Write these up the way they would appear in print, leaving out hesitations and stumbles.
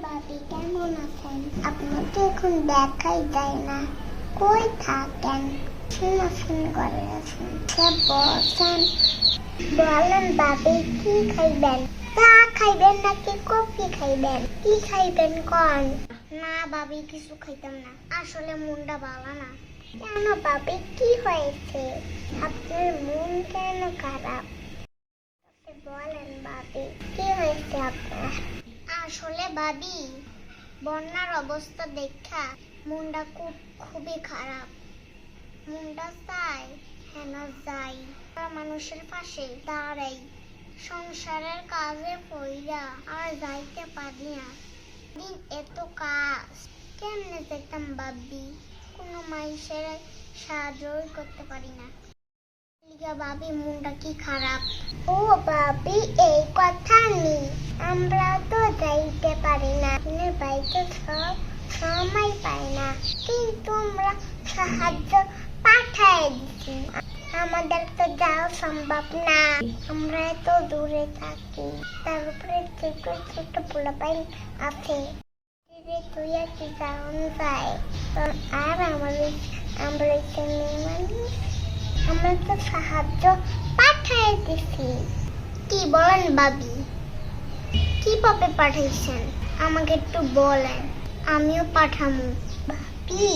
ভাবি কেমন আছেন? আপনাকে এখন দেখাই যায় না, কই থাকেন? শুন করে আছেন, বলছেন বলেন ভাবি কি খাইবেন? চা খাইবেন নাকি কফি খাইবেন? কি খাইবেন কোন? না ভাবি কিছু খাইতাম না, আসলে মনটা ভালো না। কেন ভাবি কি হয়েছে? আপনার মন কেন খারাপ? বলেন ভাবি কি হয়েছে আপনার? আসলে ভাবি বন্যার অবস্থা দেখা মনটা খুবই খারাপ। মনটা চাই হেন যাই মানুষের পাশে দাঁড়াই, সংসারের কাজে পইরা আর যাইতে পারি না। দিন এত কাজ কেমনে যেতাম ভাবি, কোনো মানুষের সাহায্যই করতে পারি না। ভাবি মনটা কি খারাপ। ও ভাবি এই কথা নেই, আমরা তো যাইতে পারি না, আপনার বাড়িতে সব সময় পাই না, কিন্তু আমরা সাহায্য পাঠাই দিচ্ছি। আমাদের তো যাওয়া সম্ভব না, আমরা এত দূরে থাকি, তার উপরে ছোট ছোট পোলাপাইন আছে, তুই আর কি যাওয়া যায়। আর আমাদের আমরা মানুষ, আমরা তো সাহায্য পাঠাই দিছি। কি বলেন ভাবি, কিভাবে পাঠাইছেন আমাকে একটু বলেন, আমিও পাঠামু। ভাবি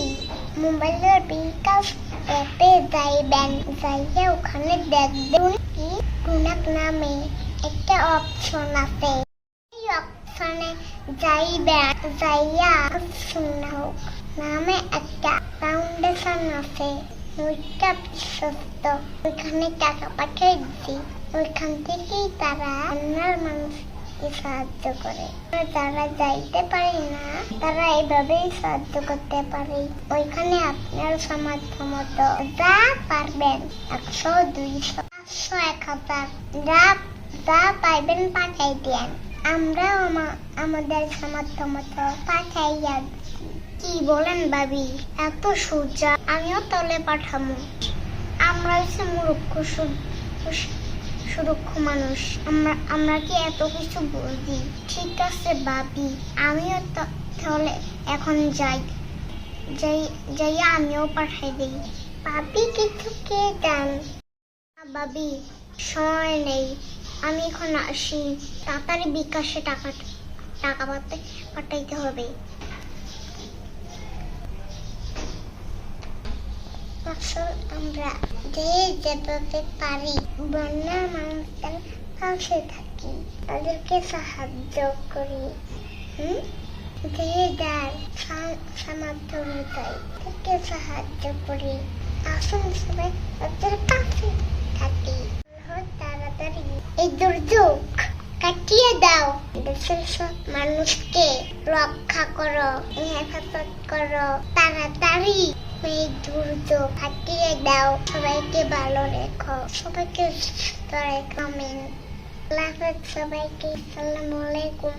মোবাইলের বিকাশ অ্যাপে যাইবেন, যাইয়া ওখানে দেখবেন কি গুণাক নামে একটা অপশন আছে, এই অপশনে যাইবেন, যাইয়া সুন্নাহক নামে একটা ফাউন্ডেশন আছে, ওইটা বিশ্বস্ত, ওইখানে টাকা পাঠিয়ে দিচ্ছি, ওইখান থেকেই তারা অন্যান্য মানুষকে সাহায্য করে। যারা যাইতে পারে না তারা এইভাবেই সাহায্য করতে পারে। ওইখানে আপনার সামর্থ্য মতো যা পারবেন, 100, 200, 500, 1000 যা পাইবেন পাঠাই দেন, আমরাও আমাদের সামর্থ্য মতো পাঠাইয়া। কি বলেন ভাবি, এত সোজা? আমিও তলে পাঠামু। আমরা হচ্ছে মূর্খ সুরক্ষ মানুষ, আমরা কি এত কিছু বুঝি? ঠিক আছে ভাবি, আমিও তাহলে এখন যাইয়া আমিও পাঠাই দিই। ভাবি কিছু কে যান? ভাবি সময় নেই, আমি এখন আসি, তাড়াতাড়ি বিকাশে টাকা পাঠাইতে হবে। আমরা যেভাবে পারি বন্যার মানুষদের পাশে থাকি, তাদেরকে সাহায্য করি, যে যার সামর্থ্য অনুযায়ী তাদেরকে সাহায্য করি। আসুন সবাই তাদের পাশে থাকি, তাড়াতাড়ি এই দুর্যোগ কাটিয়ে দাও, দেশের সব মানুষকে রক্ষা করো, হেফাজত করো, তাড়াতাড়ি এই দুর্যোগ কাটিয়ে দাও, সবাইকে ভালো রেখো, সবাইকে সুস্থ রেখো। আমিন। আল্লাহ হাফেজ সবাইকে। আসসালামু আলাইকুম।